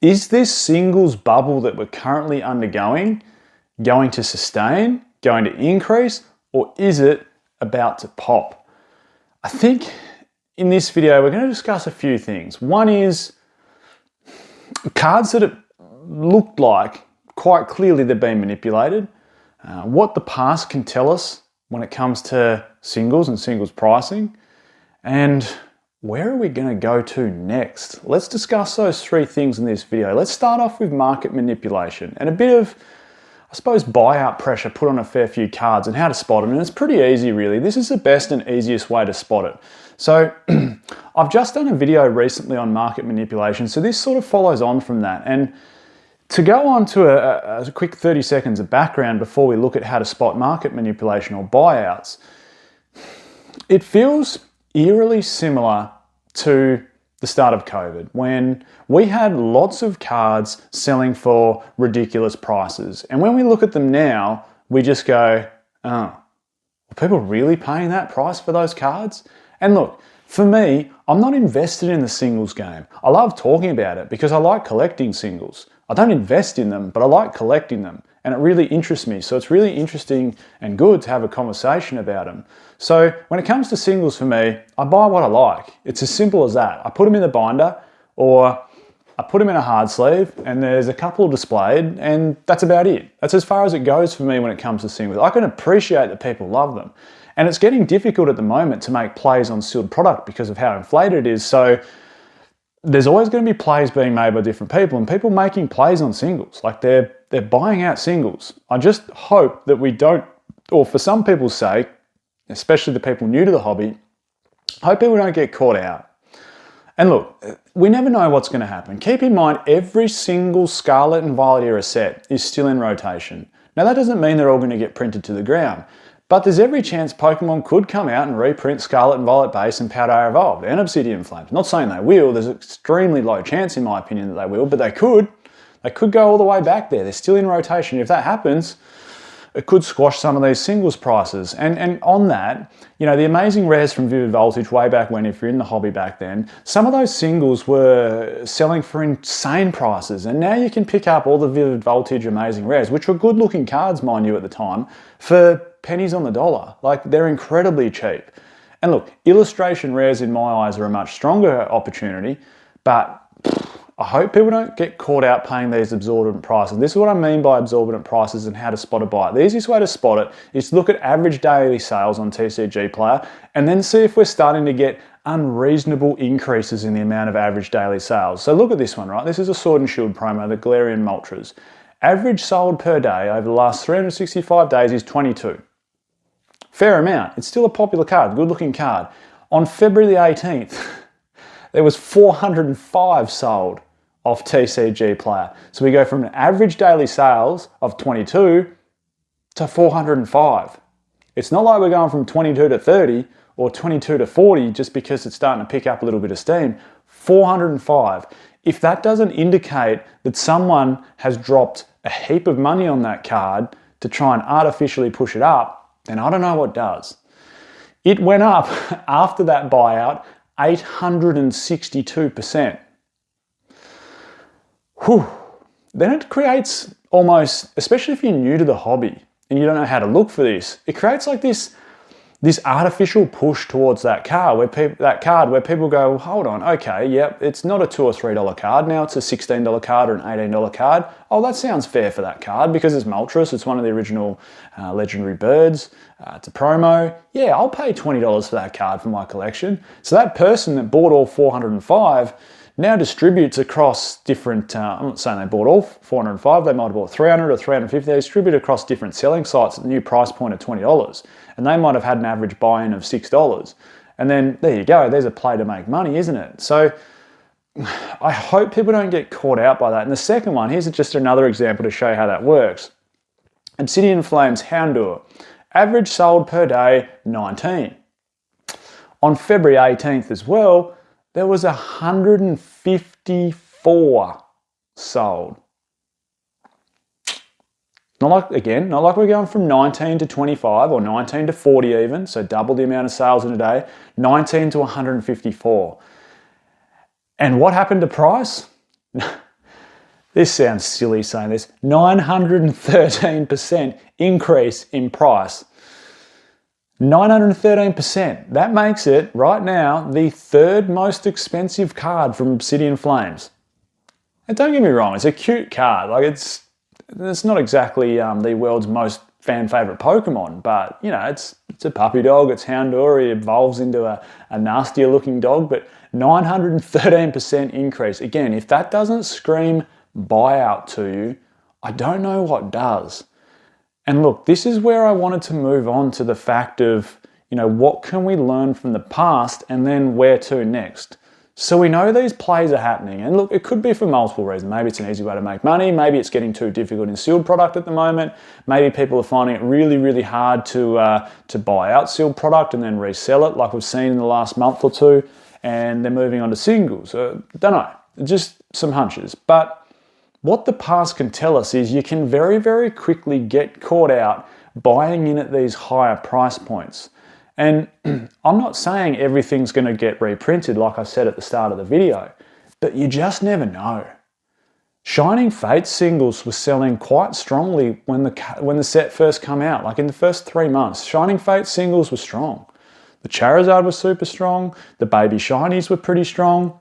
Is this singles bubble that we're currently undergoing going to sustain, going to increase, or is it about to pop? I think in this video, we're going to discuss a few things. One is cards that it looked like quite clearly they've been manipulated, what the past can tell us when it comes to singles and singles pricing, and where are we going to go to next? Let's discuss those three things in this video. Let's start off with market manipulation and a bit of, I suppose, buyout pressure put on a fair few cards and how to spot them. And it's pretty easy, really. This is the best and easiest way to spot it. So I've just done a video recently on market manipulation, so this sort of follows on from that. And to go on to a quick 30 seconds of background before we look at how to spot market manipulation or buyouts, it feels eerily similar to the start of COVID, when we had lots of cards selling for ridiculous prices. And when we look at them now, we just go, oh, are people really paying that price for those cards? And look, for me, I'm not invested in the singles game. I love talking about it because I like collecting singles. I don't invest in them, but I like collecting them. And it really interests me. So it's really interesting and good to have a conversation about them. So when it comes to singles for me, I buy what I like. It's as simple as that. I put them in the binder or I put them in a hard sleeve and there's a couple displayed and that's about it. That's as far as it goes for me when it comes to singles. I can appreciate that people love them. And it's getting difficult at the moment to make plays on sealed product because of how inflated it is. So there's always going to be plays being made by different people and people making plays on singles. Like they're buying out singles. I just hope that we don't, or for some people's sake, especially the people new to the hobby, I hope people don't get caught out. And look, we never know what's going to happen. Keep in mind, every single Scarlet and Violet era set is still in rotation. Now that doesn't mean they're all going to get printed to the ground, but there's every chance Pokemon could come out and reprint Scarlet and Violet Base and Powder Evolved and Obsidian Flames. Not saying they will, there's an extremely low chance in my opinion that they will, but they could. They could go all the way back there. They're still in rotation. If that happens, it could squash some of these singles prices. And on that, you know, the amazing rares from Vivid Voltage way back when, if you're in the hobby back then, some of those singles were selling for insane prices. And now you can pick up all the Vivid Voltage amazing rares, which were good looking cards, mind you, at the time, for pennies on the dollar. Like, they're incredibly cheap. And look, illustration rares in my eyes are a much stronger opportunity, but I hope people don't get caught out paying these exorbitant prices. This is what I mean by exorbitant prices and how to spot a buy. The easiest way to spot it is to look at average daily sales on TCG Player and then see if we're starting to get unreasonable increases in the amount of average daily sales. So look at this one, right? This is a Sword and Shield promo, the Galarian Moltres. Average sold per day over the last 365 days is 22. Fair amount. It's still a popular card, good looking card. On February the 18th, there was 405 sold off TCG Player. So we go from an average daily sales of 22 to 405. It's not like we're going from 22 to 30 or 22 to 40 just because it's starting to pick up a little bit of steam. 405. If that doesn't indicate that someone has dropped a heap of money on that card to try and artificially push it up, then I don't know what does. It went up after that buyout 862%. Whew. Then it creates almost, especially if you're new to the hobby and you don't know how to look for this, it creates like this artificial push towards that card where people go, well, hold on, okay, yep, it's not a $2 or $3 card, now it's a $16 card or an $18 card. Oh, that sounds fair for that card because it's Moltres, it's one of the original legendary birds, it's a promo. Yeah, I'll pay $20 for that card for my collection. So that person that bought all 405 now distributes across different, I'm not saying they bought all 405, they might have bought 300 or 350, they distribute across different selling sites at the new price point of $20. And they might have had an average buy-in of $6. And then there you go, there's a play to make money, isn't it? So I hope people don't get caught out by that. And the second one, here's just another example to show you how that works. Obsidian Flames Houndour, average sold per day, 19. On February 18th as well, there was 154 sold. Not like we're going from 19 to 25 or 19 to 40 even, so double the amount of sales in a day, 19 to 154. And what happened to price? This sounds silly saying this, 913% increase in price. 913%. That makes it, right now, the third most expensive card from Obsidian Flames. And don't get me wrong, it's a cute card. Like it's not exactly the world's most fan favorite Pokemon, but you know, it's a puppy dog, it's Houndour, it evolves into a nastier looking dog, but 913% increase. Again, if that doesn't scream buyout to you, I don't know what does. And look, this is where I wanted to move on to the fact of, you know, what can we learn from the past and then where to next? So we know these plays are happening, and look, it could be for multiple reasons. Maybe it's an easy way to make money, maybe it's getting too difficult in sealed product at the moment, maybe people are finding it really, really hard to buy out sealed product and then resell it like we've seen in the last month or two, and they're moving on to singles. Don't know, just some hunches. But what the past can tell us is you can very, very quickly get caught out buying in at these higher price points. And I'm not saying everything's going to get reprinted like I said at the start of the video, but you just never know. Shining Fates singles were selling quite strongly when the set first came out, like in the first 3 months. Shining Fates singles were strong. The Charizard was super strong, the baby shinies were pretty strong.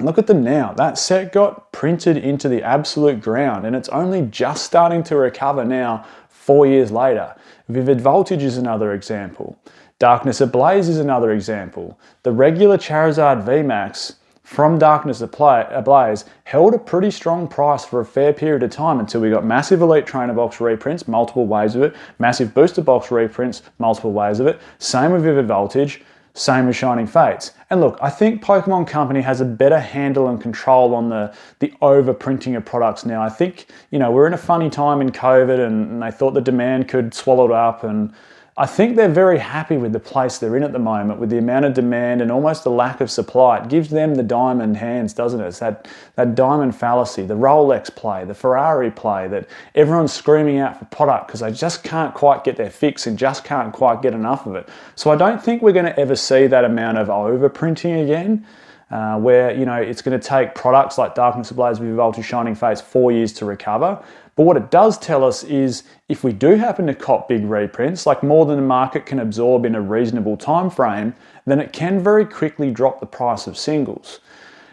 Look at them now. That set got printed into the absolute ground, and it's only just starting to recover now 4 years later. Vivid Voltage is another example. Darkness Ablaze is another example. The regular Charizard VMAX from Darkness Ablaze held a pretty strong price for a fair period of time until we got massive Elite Trainer Box reprints, multiple waves of it, massive Booster Box reprints, multiple waves of it. Same with Vivid Voltage. Same with Shining Fates. And look, I think Pokemon Company has a better handle and control on the overprinting of products now. I think, you know, we're in a funny time in COVID and they thought the demand could swallow it up, and I think they're very happy with the place they're in at the moment with the amount of demand and almost the lack of supply. It gives them the diamond hands, doesn't it? It's that diamond fallacy, the Rolex play, the Ferrari play, that everyone's screaming out for product because they just can't quite get their fix and just can't quite get enough of it. So I don't think we're going to ever see that amount of overprinting again. Where, you know, it's going to take products like Darkness Ablaze, Vivid Voltage, Shining Fates 4 years to recover. But what it does tell us is if we do happen to cop big reprints, like more than the market can absorb in a reasonable time frame, then it can very quickly drop the price of singles.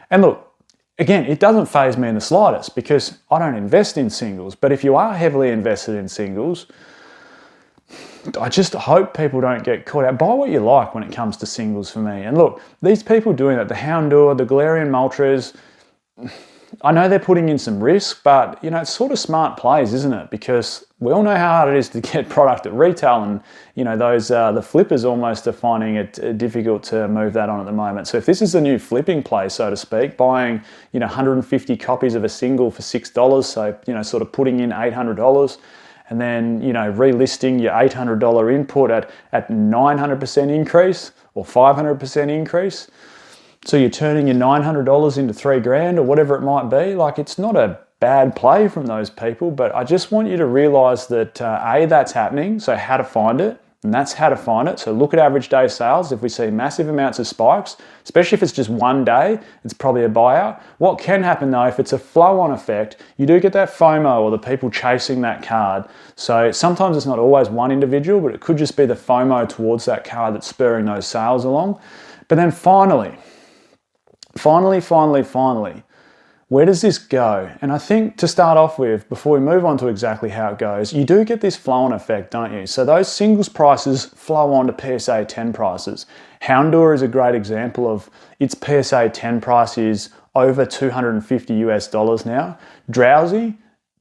And look, again, it doesn't faze me in the slightest because I don't invest in singles. But if you are heavily invested in singles, I just hope people don't get caught out. Buy what you like when it comes to singles for me. And look, these people doing that, the Houndour, the Galarian Moltres, I know they're putting in some risk, but you know, it's sort of smart plays, isn't it? Because we all know how hard it is to get product at retail, and you know, those the flippers almost are finding it difficult to move that on at the moment. So if this is a new flipping play, so to speak, buying, you know, 150 copies of a single for $6, so you know, sort of putting in $800, and then, you know, relisting your $800 input at 900% increase or 500% increase. So you're turning your $900 into $3,000 or whatever it might be. Like, it's not a bad play from those people, but I just want you to realize that A, that's happening, so how to find it, and that's how to find it. So look at average day sales. If we see massive amounts of spikes, especially if it's just one day, it's probably a buyout. What can happen though, if it's a flow-on effect, you do get that FOMO, or the people chasing that card. So sometimes it's not always one individual, but it could just be the FOMO towards that card that's spurring those sales along. But then finally, where does this go? And I think to start off with, before we move on to exactly how it goes, you do get this flow-on effect, don't you? So those singles prices flow on to PSA 10 prices. Houndour is a great example of its PSA 10 price is over $250 now. Drowsy,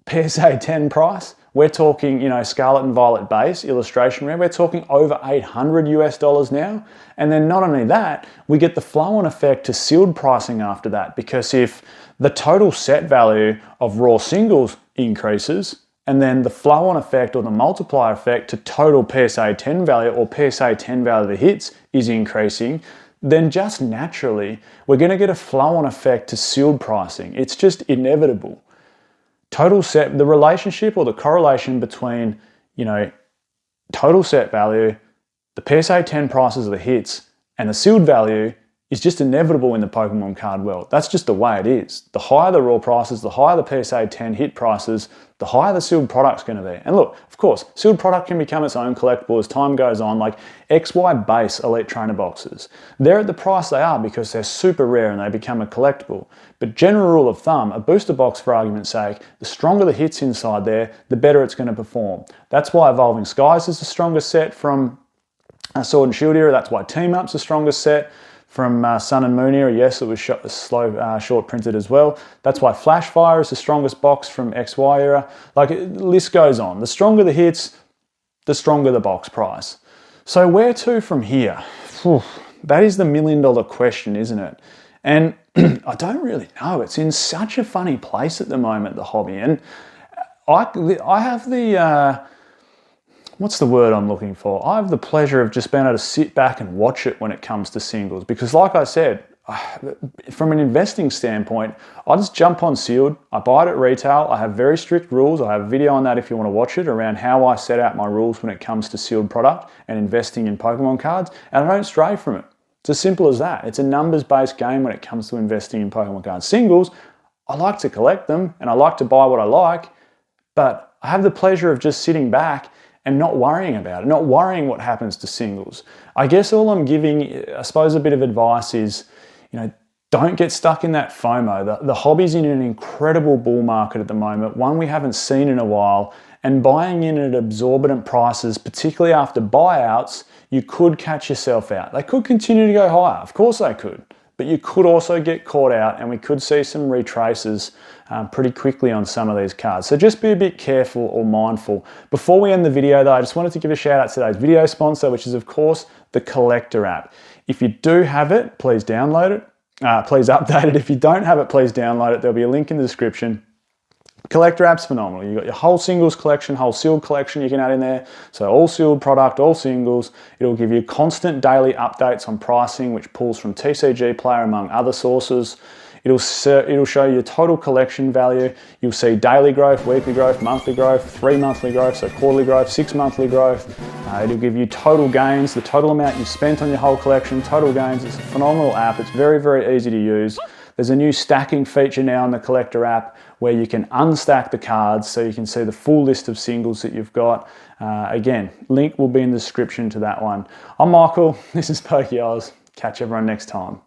PSA 10 price, we're talking, you know, Scarlet and Violet base, illustration rare, we're talking over $800 now. And then not only that, we get the flow-on effect to sealed pricing after that, because if the total set value of raw singles increases, and then the flow-on effect or the multiplier effect to total PSA 10 value or PSA 10 value of the hits is increasing, then just naturally, we're going to get a flow-on effect to sealed pricing. It's just inevitable. Total set, the relationship or the correlation between, you know, total set value, the PSA 10 prices of the hits, and the sealed value is just inevitable in the Pokemon card world. That's just the way it is. The higher the raw prices, the higher the PSA 10 hit prices, the higher the sealed product's going to be. And look, of course, sealed product can become its own collectible as time goes on, like XY base Elite Trainer boxes. They're at the price they are because they're super rare and they become a collectible. But general rule of thumb, a booster box, for argument's sake, the stronger the hits inside there, the better it's going to perform. That's why Evolving Skies is the strongest set from Sword and Shield era. That's why Team Up's the strongest set from Sun and Moon era. Yes, it was short printed as well. That's why Flashfire is the strongest box from XY era. Like, the list goes on. The stronger the hits, the stronger the box price. So where to from here? Whew, that is the $1 million question, isn't it? And I don't really know. It's in such a funny place at the moment, the hobby. And I have the... what's the word I'm looking for? I have the pleasure of just being able to sit back and watch it when it comes to singles. Because like I said, from an investing standpoint, I just jump on sealed. I buy it at retail. I have very strict rules. I have a video on that if you want to watch it, around how I set out my rules when it comes to sealed product and investing in Pokemon cards. And I don't stray from it. It's as simple as that. It's a numbers-based game when it comes to investing in Pokemon cards. Singles, I like to collect them and I like to buy what I like, but I have the pleasure of just sitting back and not worrying about it, not worrying what happens to singles. I guess all I'm giving, I suppose, a bit of advice is, don't get stuck in that FOMO. The hobby's in an incredible bull market at the moment, one we haven't seen in a while, and buying in at exorbitant prices, particularly after buyouts, you could catch yourself out. They could continue to go higher, of course they could, but you could also get caught out and we could see some retraces pretty quickly on some of these cards. So just be a bit careful or mindful. Before we end the video though, I just wanted to give a shout out to today's video sponsor, which is of course the Collector app. If you do have it, please download it. Please update it. If you don't have it, please download it. There'll be a link in the description. Collector app's phenomenal. You've got your whole singles collection, whole sealed collection you can add in there. So all sealed product, all singles. It'll give you constant daily updates on pricing, which pulls from TCG Player among other sources. It'll show you total collection value. You'll see daily growth, weekly growth, monthly growth, 3 monthly growth, so quarterly growth, 6 monthly growth. It'll give you total gains, the total amount you've spent on your whole collection, total gains. It's a phenomenal app. It's very, very easy to use. There's a new stacking feature now in the Collector app where you can unstack the cards so you can see the full list of singles that you've got. Again, link will be in the description to that one. I'm Michael, this is Buyouts. Catch everyone next time.